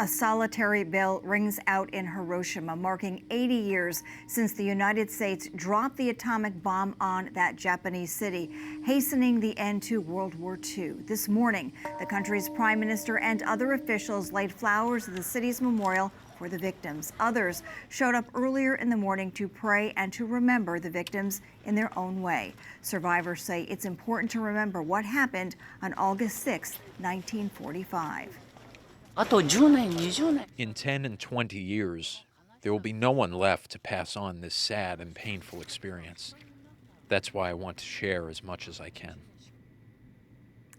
A solitary bell rings out in Hiroshima, marking 80 years since the United States dropped the atomic bomb on that Japanese city, hastening the end to World War II. This morning, the country's prime minister and other officials laid flowers at the city's memorial for the victims. Others showed up earlier in the morning to pray and to remember the victims in their own way. Survivors say it's important to remember what happened on August 6, 1945. In 10 and 20 years, there will be no one left to pass on this sad and painful experience. That's why I want to share as much as I can.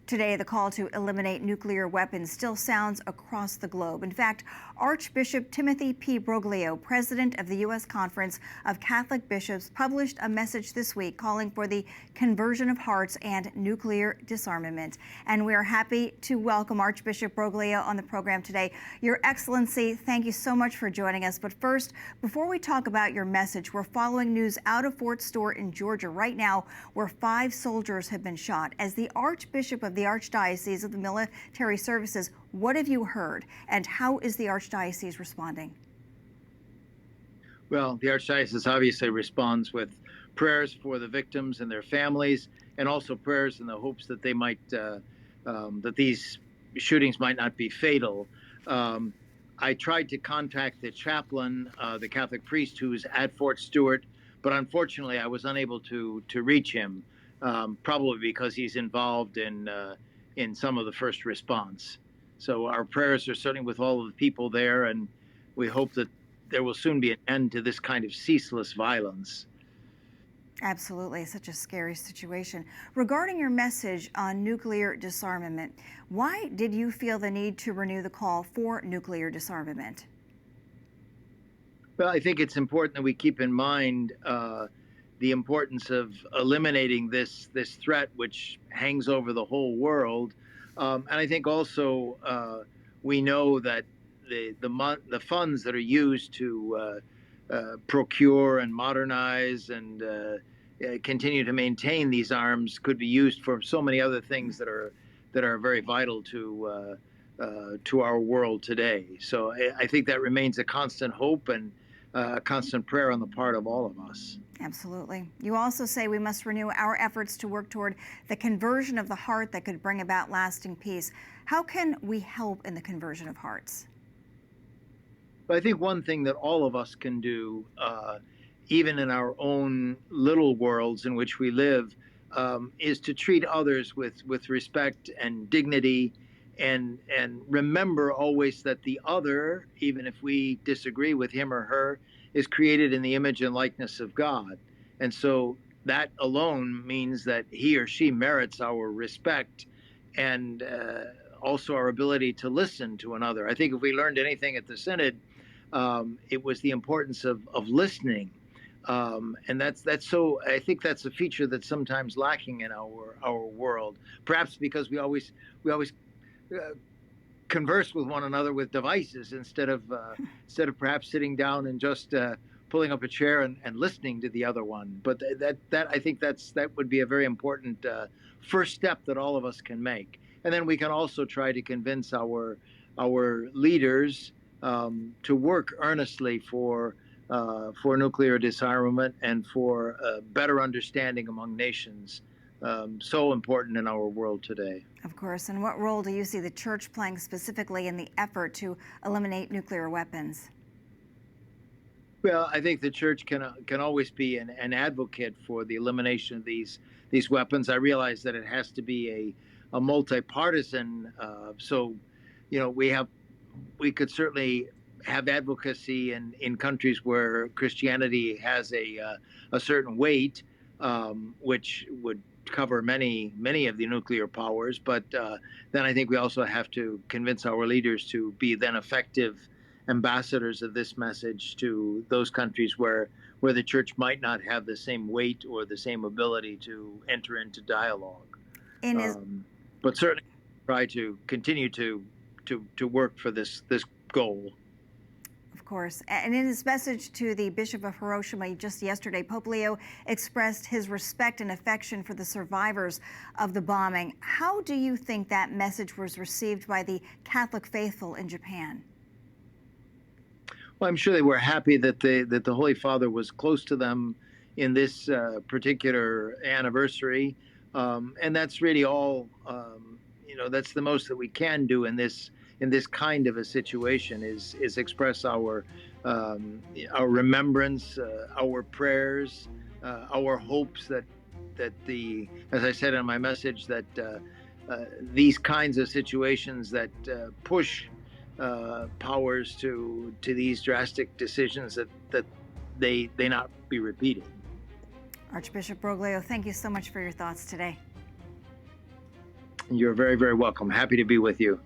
Today, the call to eliminate nuclear weapons still sounds across the globe. In fact, Archbishop Timothy P. Broglio, president of the U.S. Conference of Catholic Bishops, published a message this week calling for the conversion of hearts and nuclear disarmament. And we are happy to welcome Archbishop Broglio on the program today. Your Excellency, thank you so much for joining us. But first, before we talk about your message, we're following news out of Fort Stewart in Georgia right now, where 5 soldiers have been shot. As the Archbishop of the Archdiocese of the Military Services, what have you heard, and how is the Archdiocese responding? Well, the Archdiocese obviously responds with prayers for the victims and their families, and also prayers in the hopes that they might, that these shootings might not be fatal. I tried to contact the chaplain, the Catholic priest who's at Fort Stewart, but unfortunately I was unable to reach him. Probably because he's involved in some of the first response. So our prayers are certainly with all of the people there, and we hope that there will soon be an end to this kind of ceaseless violence. Absolutely, such a scary situation. Regarding your message on nuclear disarmament, why did you feel the need to renew the call for nuclear disarmament? Well, I think it's important that we keep in mind the importance of eliminating this threat which hangs over the whole world. And I think also we know that the funds that are used to procure and modernize and continue to maintain these arms could be used for so many other things that are very vital to our world today. So I think that remains a constant hope and a constant prayer on the part of all of us. Absolutely. You also say we must renew our efforts to work toward the conversion of the heart that could bring about lasting peace. How can we help in the conversion of hearts? But I think one thing that all of us can do, even in our own little worlds in which we live, is to treat others with respect and dignity, and remember always that the other, even if we disagree with him or her, is created in the image and likeness of God. And so that alone means that he or she merits our respect and also our ability to listen to another. I think if we learned anything at the Synod, it was the importance of listening. And that's so, I think that's a feature that's sometimes lacking in our world, perhaps because we always converse with one another with devices instead of perhaps sitting down and just pulling up a chair and listening to the other one. But that I think that would be a very important first step that all of us can make. And then we can also try to convince our leaders to work earnestly for nuclear disarmament and for better understanding among nations. So important in our world today. Of course. And what role do you see the Church playing specifically in the effort to eliminate nuclear weapons? Well, I think the Church can always be an advocate for the elimination of these weapons. I realize that it has to be a multi-partisan. So, you know, we could certainly have advocacy in countries where Christianity has a certain weight, which would cover many of the nuclear powers. But then I think we also have to convince our leaders to be then effective ambassadors of this message to those countries where the Church might not have the same weight or the same ability to enter into dialogue. But certainly try to continue to work for this goal. Of course. And in his message to the Bishop of Hiroshima just yesterday, Pope Leo expressed his respect and affection for the survivors of the bombing. How do you think that message was received by the Catholic faithful in Japan? Well, I'm sure they were happy that the Holy Father was close to them in this particular anniversary, and that's really all. That's the most that we can do in this kind of a situation is express our remembrance, our prayers, our hopes that as I said in my message, that these kinds of situations that push powers to these drastic decisions that they not be repeated. Archbishop Broglio, thank you so much for your thoughts today. You're very, very welcome. Happy to be with you.